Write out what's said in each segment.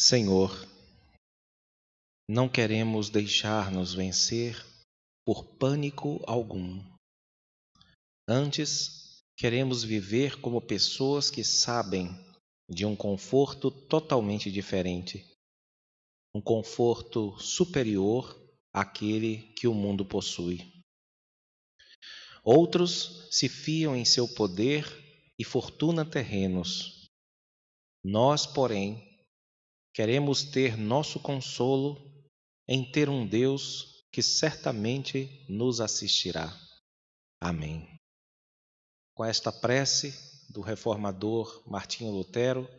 Senhor, não queremos deixar-nos vencer por pânico algum. Antes, queremos viver como pessoas que sabem de um conforto totalmente diferente, um conforto superior àquele que o mundo possui. Outros se fiam em seu poder e fortuna terrenos. Nós, porém, queremos ter nosso consolo em ter um Deus que certamente nos assistirá. Amém. Com esta prece do reformador Martinho Lutero,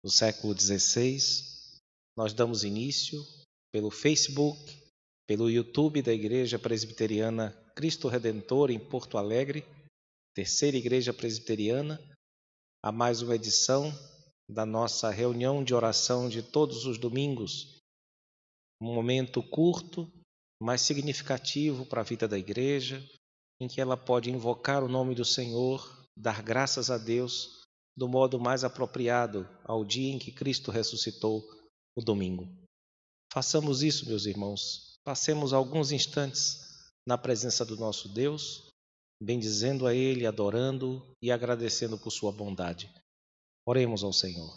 do século XVI, nós damos início pelo Facebook, pelo YouTube da Igreja Presbiteriana Cristo Redentor em Porto Alegre, terceira Igreja Presbiteriana, a mais uma edição da nossa reunião de oração de todos os domingos. Um momento curto, mas significativo para a vida da igreja, em que ela pode invocar o nome do Senhor, dar graças a Deus do modo mais apropriado ao dia em que Cristo ressuscitou, o domingo. Façamos isso, meus irmãos. Passemos alguns instantes na presença do nosso Deus, bendizendo a Ele, adorando e agradecendo por sua bondade. Oremos ao Senhor.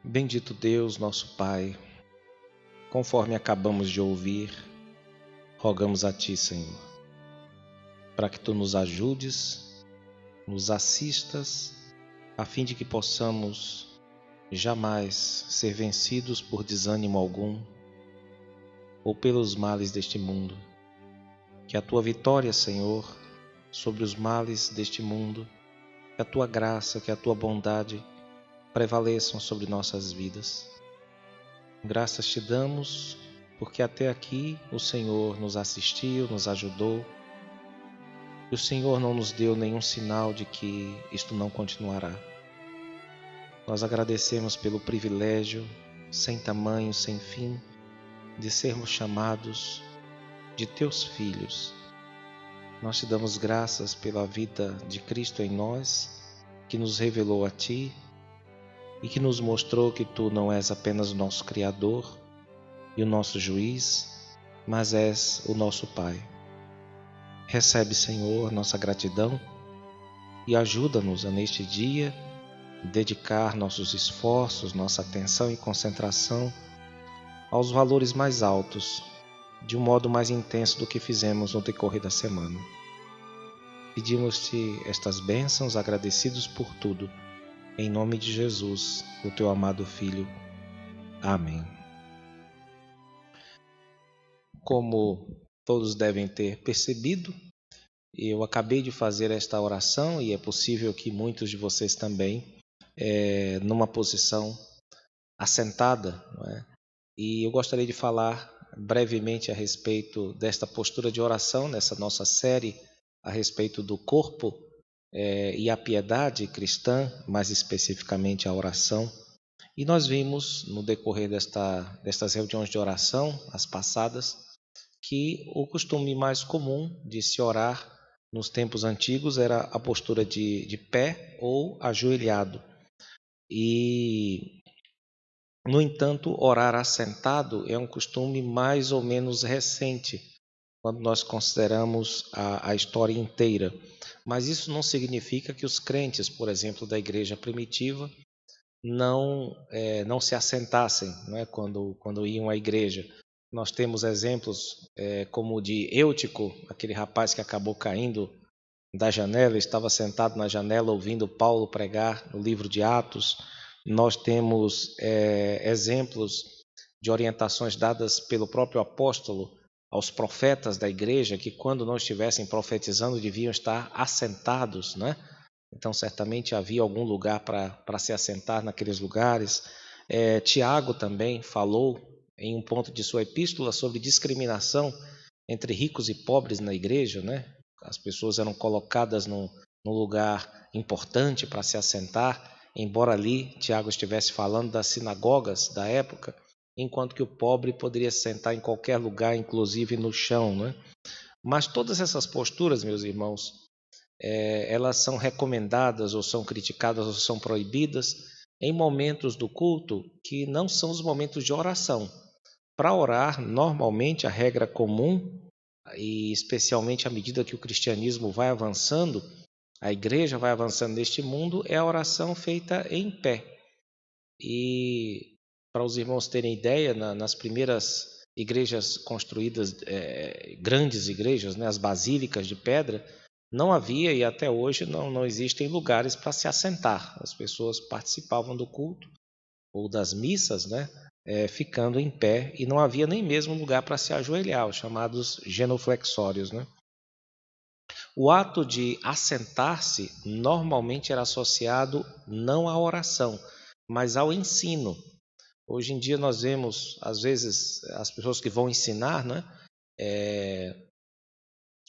Bendito Deus, nosso Pai, conforme acabamos de ouvir, rogamos a Ti, Senhor, para que Tu nos ajudes, nos assistas, a fim de que possamos jamais ser vencidos por desânimo algum ou pelos males deste mundo. Que a Tua vitória, Senhor, sobre os males deste mundo, que a Tua graça, que a Tua bondade prevaleçam sobre nossas vidas. Graças Te damos, porque até aqui o Senhor nos assistiu, nos ajudou, e o Senhor não nos deu nenhum sinal de que isto não continuará. Nós agradecemos pelo privilégio, sem tamanho, sem fim, de sermos chamados de Teus filhos. Nós Te damos graças pela vida de Cristo em nós, que nos revelou a Ti, e que nos mostrou que Tu não és apenas o nosso Criador e o nosso Juiz, mas és o nosso Pai. Recebe, Senhor, nossa gratidão e ajuda-nos a neste dia dedicar nossos esforços, nossa atenção e concentração aos valores mais altos, de um modo mais intenso do que fizemos no decorrer da semana. Pedimos-Te estas bênçãos, agradecidos por tudo, em nome de Jesus, o Teu amado Filho. Amém. Como todos devem ter percebido, eu acabei de fazer esta oração e é possível que muitos de vocês também, numa posição assentada, não é? E eu gostaria de falar brevemente a respeito desta postura de oração, nessa nossa série a respeito do corpo e a piedade cristã, mais especificamente a oração. E nós vimos no decorrer destas reuniões de oração, as passadas, que o costume mais comum de se orar nos tempos antigos era a postura de pé ou ajoelhado. E, no entanto, orar assentado é um costume mais ou menos recente, quando nós consideramos a história inteira. Mas isso não significa que os crentes, por exemplo, da igreja primitiva, não se assentassem, não é? quando iam à igreja. Nós temos exemplos como o de Eutico, aquele rapaz que acabou caindo da janela, estava sentado na janela ouvindo Paulo pregar no livro de Atos. Nós temos exemplos de orientações dadas pelo próprio apóstolo aos profetas da igreja, que quando não estivessem profetizando deviam estar assentados, né? Então certamente havia algum lugar para se assentar naqueles lugares. Tiago também falou em um ponto de sua epístola sobre discriminação entre ricos e pobres na igreja, né? As pessoas eram colocadas num lugar importante para se assentar, embora ali Tiago estivesse falando das sinagogas da época, enquanto que o pobre poderia se sentar em qualquer lugar, inclusive no chão, né? Mas todas essas posturas, meus irmãos, elas são recomendadas ou são criticadas ou são proibidas em momentos do culto que não são os momentos de oração. Para orar, normalmente a regra comum, e especialmente à medida que o cristianismo vai avançando, a igreja vai avançando neste mundo, é a oração feita em pé. E para os irmãos terem ideia, nas primeiras igrejas construídas, grandes igrejas, né, as basílicas de pedra, não havia e até hoje não existem lugares para se assentar. As pessoas participavam do culto ou das missas, né, ficando em pé, e não havia nem mesmo lugar para se ajoelhar, os chamados genuflexórios, né? O ato de assentar-se normalmente era associado não à oração, mas ao ensino. Hoje em dia nós vemos, às vezes, as pessoas que vão ensinar, né,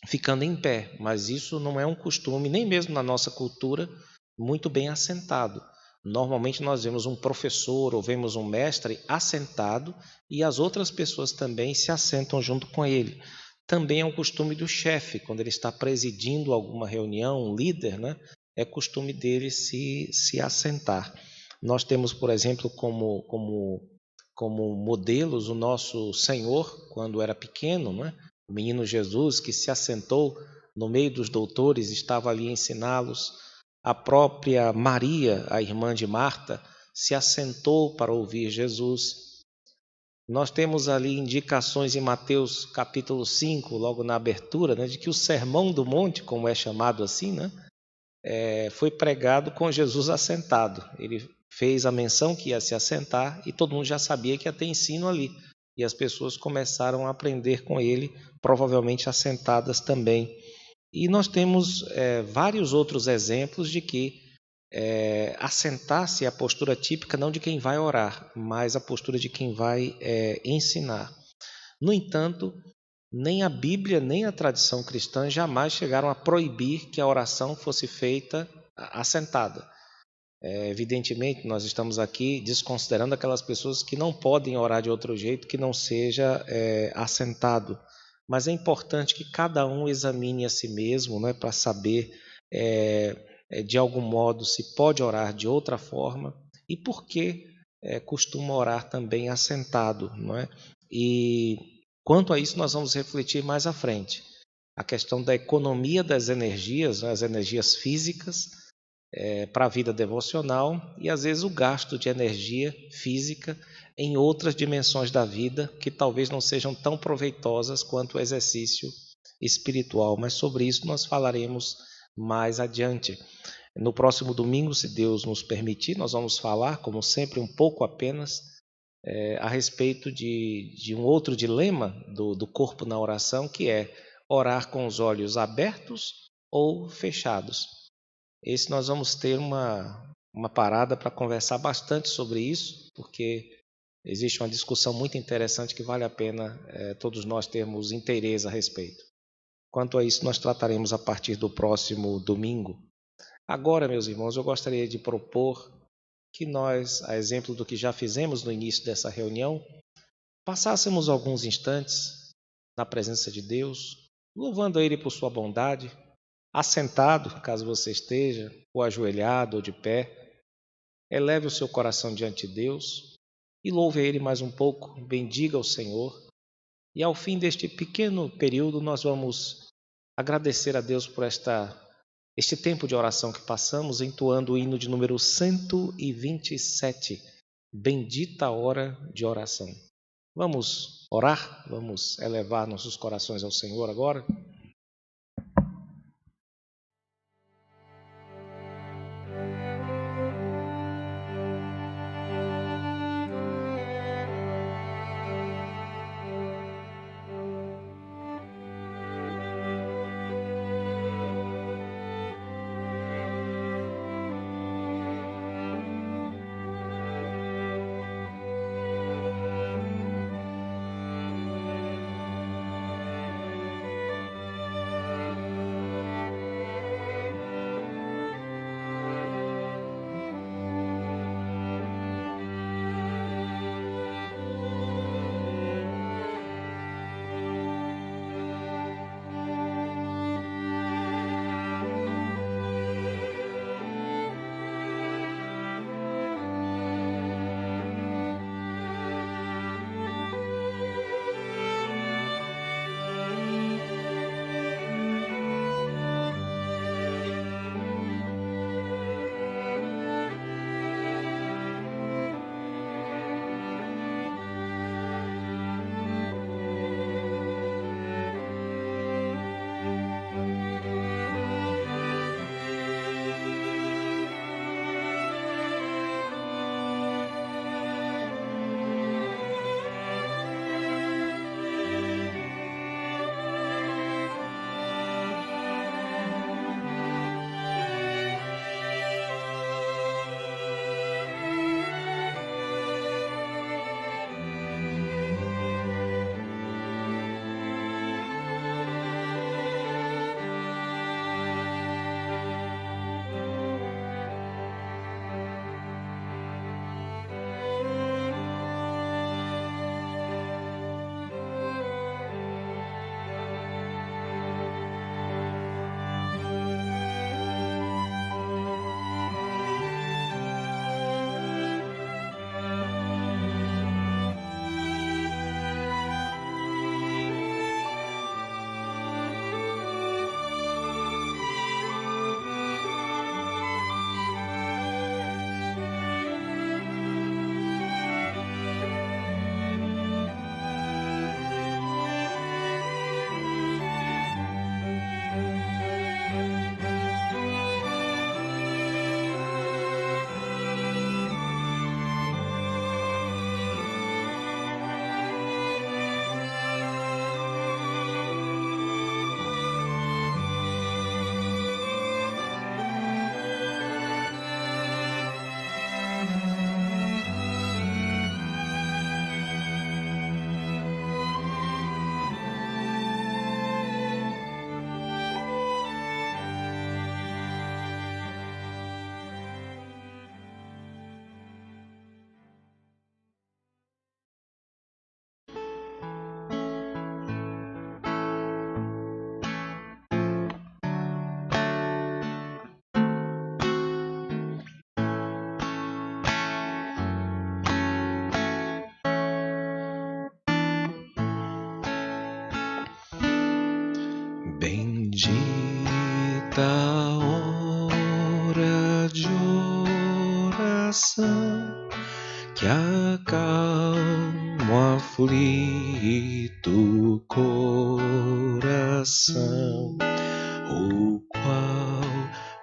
ficando em pé, mas isso não é um costume, nem mesmo na nossa cultura, muito bem assentado. Normalmente nós vemos um professor ou vemos um mestre assentado e as outras pessoas também se assentam junto com ele. Também é um costume do chefe, quando ele está presidindo alguma reunião, um líder, né, é costume dele se assentar. Nós temos, por exemplo, como modelos o nosso Senhor, quando era pequeno, né? O menino Jesus, que se assentou no meio dos doutores, estava ali a ensiná-los. A própria Maria, a irmã de Marta, se assentou para ouvir Jesus. Nós temos ali indicações em Mateus capítulo 5, logo na abertura, né, de que o Sermão do Monte, como é chamado assim, né, foi pregado com Jesus assentado. Ele fez a menção que ia se assentar e todo mundo já sabia que ia ter ensino ali. E as pessoas começaram a aprender com ele, provavelmente assentadas também. E nós temos vários outros exemplos de que assentar-se é a postura típica não de quem vai orar, mas a postura de quem vai ensinar. No entanto, nem a Bíblia nem a tradição cristã jamais chegaram a proibir que a oração fosse feita assentada. Evidentemente, nós estamos aqui desconsiderando aquelas pessoas que não podem orar de outro jeito que não seja assentado. Mas é importante que cada um examine a si mesmo, né, para saber, de algum modo, se pode orar de outra forma e por que costuma orar também assentado, não é? E quanto a isso, nós vamos refletir mais à frente. A questão da economia das energias, né, as energias físicas, para a vida devocional e às vezes o gasto de energia física em outras dimensões da vida que talvez não sejam tão proveitosas quanto o exercício espiritual, mas sobre isso nós falaremos mais adiante. No próximo domingo, se Deus nos permitir, nós vamos falar, como sempre, um pouco apenas a respeito de um outro dilema do corpo na oração, que é orar com os olhos abertos ou fechados. Esse nós vamos ter uma parada para conversar bastante sobre isso, porque existe uma discussão muito interessante que vale a pena todos nós termos interesse a respeito. Quanto a isso, nós trataremos a partir do próximo domingo. Agora, meus irmãos, eu gostaria de propor que nós, a exemplo do que já fizemos no início dessa reunião, passássemos alguns instantes na presença de Deus, louvando a Ele por sua bondade, assentado, caso você esteja, ou ajoelhado ou de pé. Eleve o seu coração diante de Deus e louve a Ele mais um pouco, bendiga o Senhor. E ao fim deste pequeno período, nós vamos agradecer a Deus por este tempo de oração que passamos, entoando o hino de número 127, Bendita a Hora de Oração. Vamos orar, vamos elevar nossos corações ao Senhor agora. Bendita hora de oração que acalma o aflito coração, o qual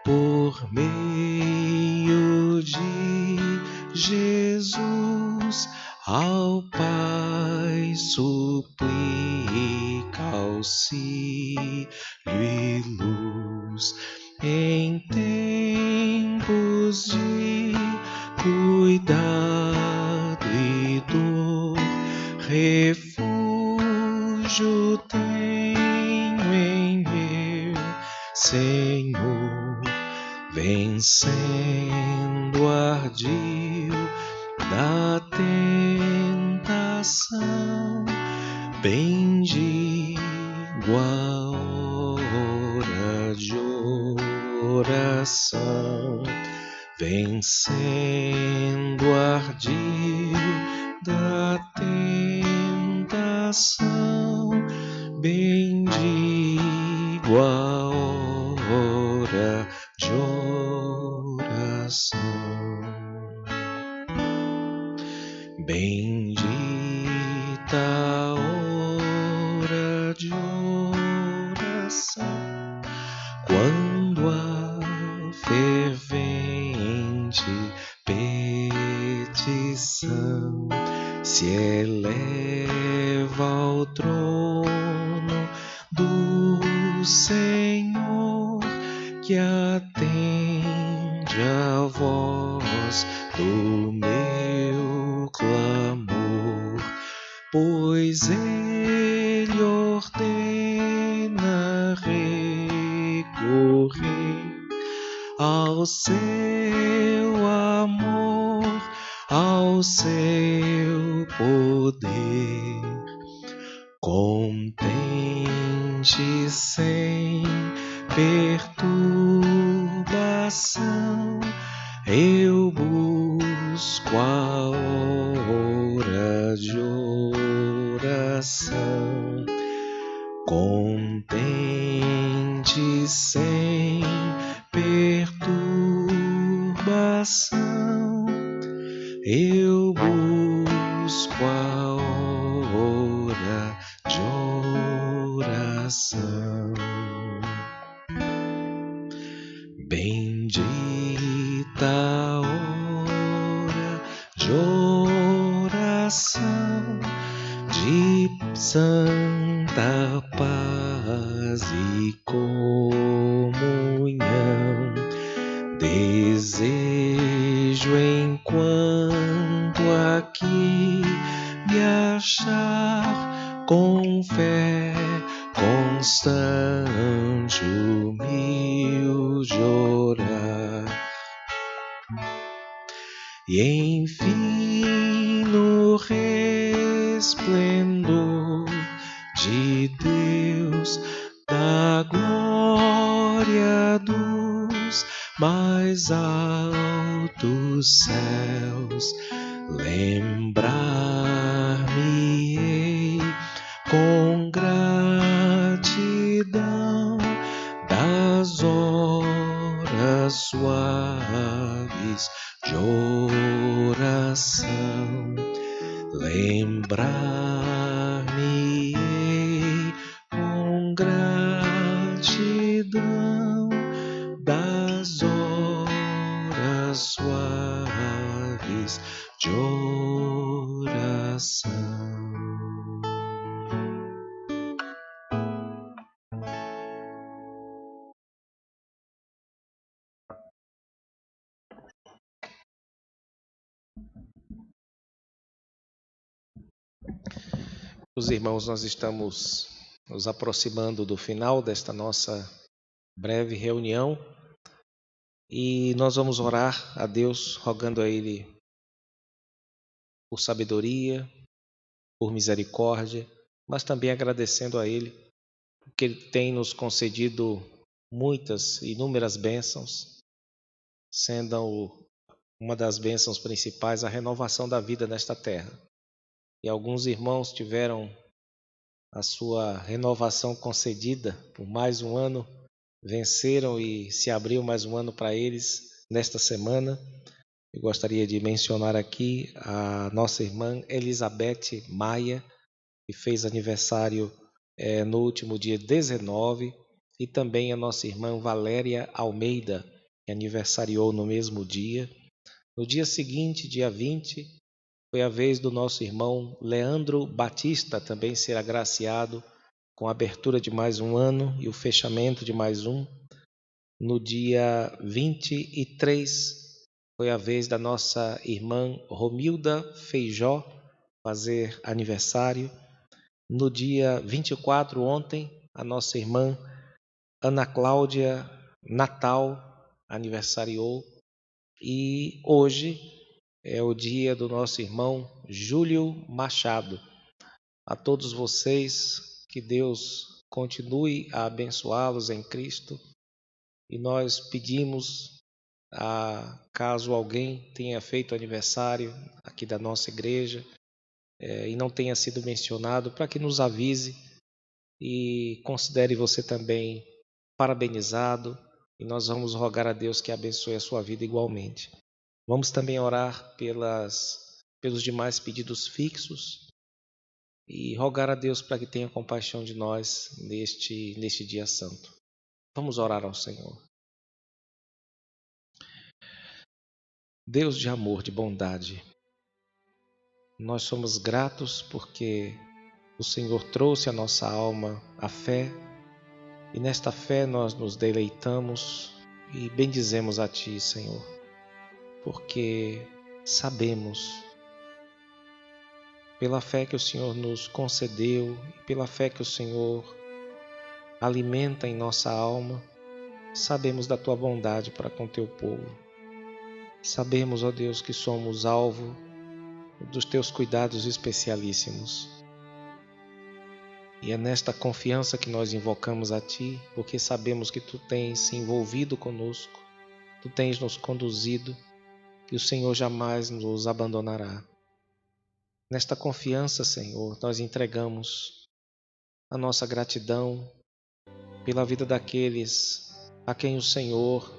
por meio de Jesus ao Pai suplica auxílio e luz em tempos de cuidado e dor. Refúgio tenho em meu Senhor, vencendo ardil da tentação. Bendigo a hora de oração, vencendo ardil da tentação. Bendigo a hora de oração. Bendita quando a fervente petição se eleva ao trono do Senhor, que atende a voz do meu clamor, pois Ele ordena recorrer ao seu amor, ao seu poder. Contente sem perturbação, eu busco a hora de oração. Contente sem perturbação, eu busco a hora de oração. Bendita a hora de oração, de santa paz e comunhão. Desejo, enquanto aqui me achar, com fé constante, humilde orar, e enfim no resplendor de Deus, da glória dos mais altos céus, lembrar-me-ei com gratidão das horas suaves de oração. Lembrar-me-ei com gratidão das horas suaves de oração. Os irmãos, nós estamos nos aproximando do final desta nossa breve reunião e nós vamos orar a Deus, rogando a Ele por sabedoria, por misericórdia, mas também agradecendo a Ele, porque Ele tem nos concedido muitas, inúmeras bênçãos, sendo uma das bênçãos principais a renovação da vida nesta terra. E alguns irmãos tiveram a sua renovação concedida por mais um ano, venceram e se abriu mais um ano para eles nesta semana. Eu gostaria de mencionar aqui a nossa irmã Elizabeth Maia, que fez aniversário no último dia 19, e também a nossa irmã Valéria Almeida, que aniversariou no mesmo dia. No dia seguinte, dia 20, foi a vez do nosso irmão Leandro Batista também ser agraciado com a abertura de mais um ano e o fechamento de mais um. No dia 23, foi a vez da nossa irmã Romilda Feijó fazer aniversário. No dia 24, ontem, a nossa irmã Ana Cláudia Natal aniversariou. E hoje é o dia do nosso irmão Júlio Machado. A todos vocês, que Deus continue a abençoá-los em Cristo. E nós pedimos, caso alguém tenha feito aniversário aqui da nossa igreja e não tenha sido mencionado, para que nos avise e considere você também parabenizado. E nós vamos rogar a Deus que abençoe a sua vida igualmente. Vamos também orar pelos demais pedidos fixos e rogar a Deus para que tenha compaixão de nós neste dia santo. Vamos orar ao Senhor. Deus de amor, de bondade, nós somos gratos porque o Senhor trouxe à nossa alma a fé, e nesta fé nós nos deleitamos e bendizemos a Ti, Senhor, porque sabemos, pela fé que o Senhor nos concedeu, pela fé que o Senhor alimenta em nossa alma, sabemos da Tua bondade para com Teu povo. Sabemos, ó Deus, que somos alvo dos Teus cuidados especialíssimos. E é nesta confiança que nós invocamos a Ti, porque sabemos que Tu tens se envolvido conosco, Tu tens nos conduzido, e o Senhor jamais nos abandonará. Nesta confiança, Senhor, nós entregamos a nossa gratidão pela vida daqueles a quem o Senhor,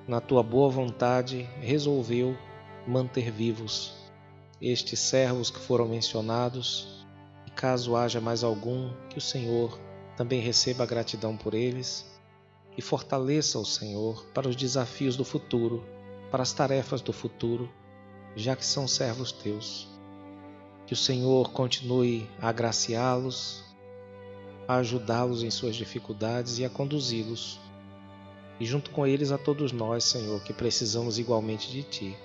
na Tua boa vontade, resolveu manter vivos. Estes servos que foram mencionados, e caso haja mais algum, que o Senhor também receba a gratidão por eles e fortaleça o Senhor para os desafios do futuro, para as tarefas do futuro, já que são servos Teus. Que o Senhor continue a agraciá-los, a ajudá-los em suas dificuldades e a conduzi-los. E junto com eles a todos nós, Senhor, que precisamos igualmente de Ti.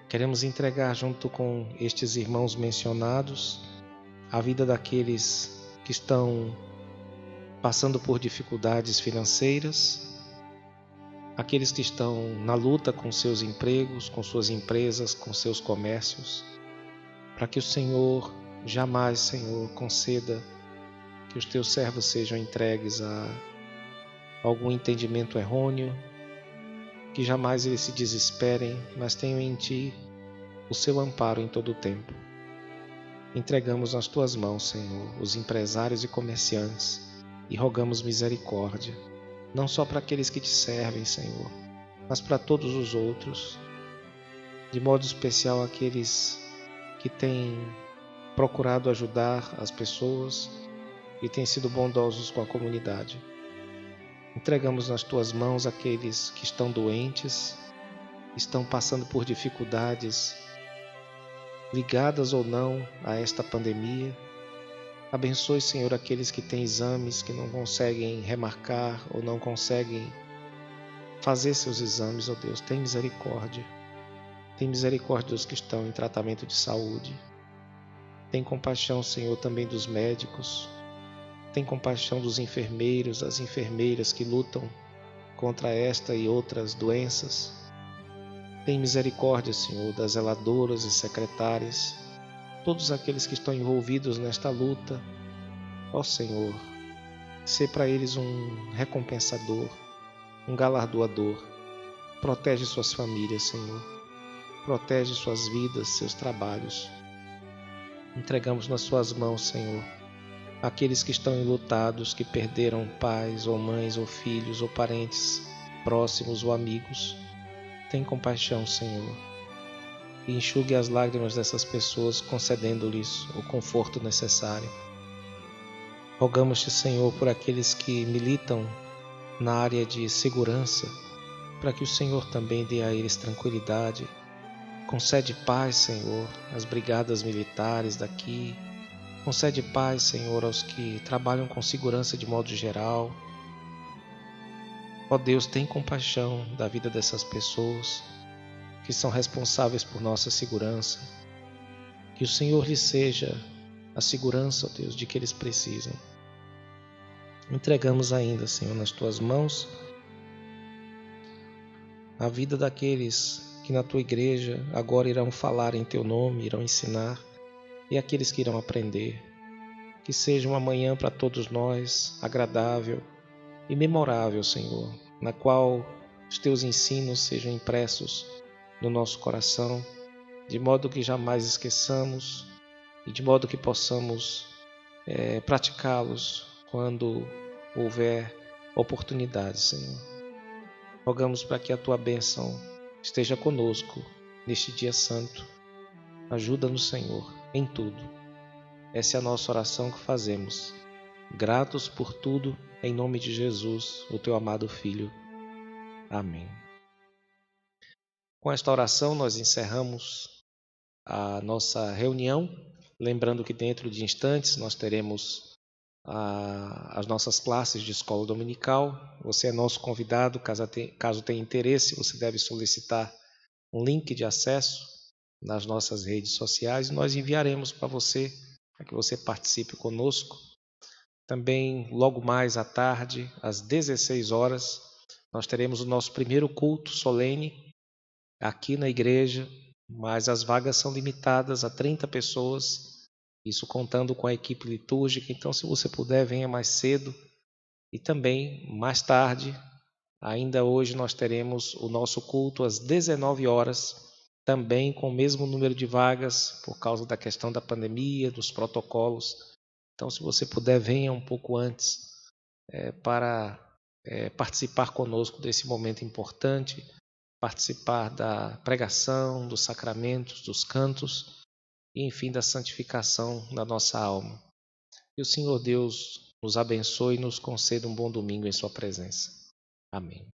Queremos entregar junto com estes irmãos mencionados a vida daqueles que estão passando por dificuldades financeiras, aqueles que estão na luta com seus empregos, com suas empresas, com seus comércios, para que o Senhor jamais, Senhor, conceda que os Teus servos sejam entregues a algum entendimento errôneo, que jamais eles se desesperem, mas tenham em Ti o seu amparo em todo o tempo. Entregamos nas Tuas mãos, Senhor, os empresários e comerciantes e rogamos misericórdia, não só para aqueles que Te servem, Senhor, mas para todos os outros, de modo especial aqueles que têm procurado ajudar as pessoas e têm sido bondosos com a comunidade. Entregamos nas Tuas mãos aqueles que estão doentes, estão passando por dificuldades ligadas ou não a esta pandemia. Abençoe, Senhor, aqueles que têm exames que não conseguem remarcar ou não conseguem fazer seus exames, ó Deus. Tem misericórdia. Tem misericórdia dos que estão em tratamento de saúde. Tem compaixão, Senhor, também dos médicos. Tem compaixão dos enfermeiros, das enfermeiras que lutam contra esta e outras doenças. Tem misericórdia, Senhor, das zeladoras e secretárias, todos aqueles que estão envolvidos nesta luta. Ó Senhor, sê para eles um recompensador, um galardoador. Protege suas famílias, Senhor. Protege suas vidas, seus trabalhos. Entregamos nas Suas mãos, Senhor, aqueles que estão enlutados, que perderam pais ou mães ou filhos ou parentes próximos ou amigos. Tem compaixão, Senhor, e enxugue as lágrimas dessas pessoas, concedendo-lhes o conforto necessário. Rogamos-te, Senhor, por aqueles que militam na área de segurança, para que o Senhor também dê a eles tranquilidade. Concede paz, Senhor, às brigadas militares daqui. Concede paz, Senhor, aos que trabalham com segurança de modo geral. Ó Deus, tem compaixão da vida dessas pessoas que são responsáveis por nossa segurança. Que o Senhor lhes seja a segurança, ó Deus, de que eles precisam. Entregamos ainda, Senhor, nas Tuas mãos a vida daqueles que na Tua igreja agora irão falar em Teu nome, irão ensinar, e aqueles que irão aprender. Que seja uma manhã para todos nós agradável e memorável, Senhor, na qual os Teus ensinos sejam impressos no nosso coração, de modo que jamais esqueçamos e de modo que possamos praticá-los quando houver oportunidade, Senhor. Rogamos para que a Tua bênção esteja conosco neste dia santo. Ajuda-nos, Senhor, em tudo. Essa é a nossa oração que fazemos, gratos por tudo Em nome de Jesus, o teu amado Filho. Amém. Com esta oração, nós encerramos a nossa reunião. Lembrando que dentro de instantes nós teremos as nossas classes de escola dominical. Você é nosso convidado. Caso tenha interesse, você deve solicitar um link de acesso nas nossas redes sociais e nós enviaremos para você, para que você participe conosco. Também, logo mais à tarde, às 16 horas, nós teremos o nosso primeiro culto solene aqui na igreja, mas as vagas são limitadas a 30 pessoas, isso contando com a equipe litúrgica. Então, se você puder, venha mais cedo. E também, mais tarde, ainda hoje, nós teremos o nosso culto às 19 horas, também com o mesmo número de vagas, por causa da questão da pandemia, dos protocolos. Então, se você puder, venha um pouco antes para participar conosco desse momento importante, participar da pregação, dos sacramentos, dos cantos e, enfim, da santificação da nossa alma. E o Senhor Deus nos abençoe e nos conceda um bom domingo em sua presença. Amém.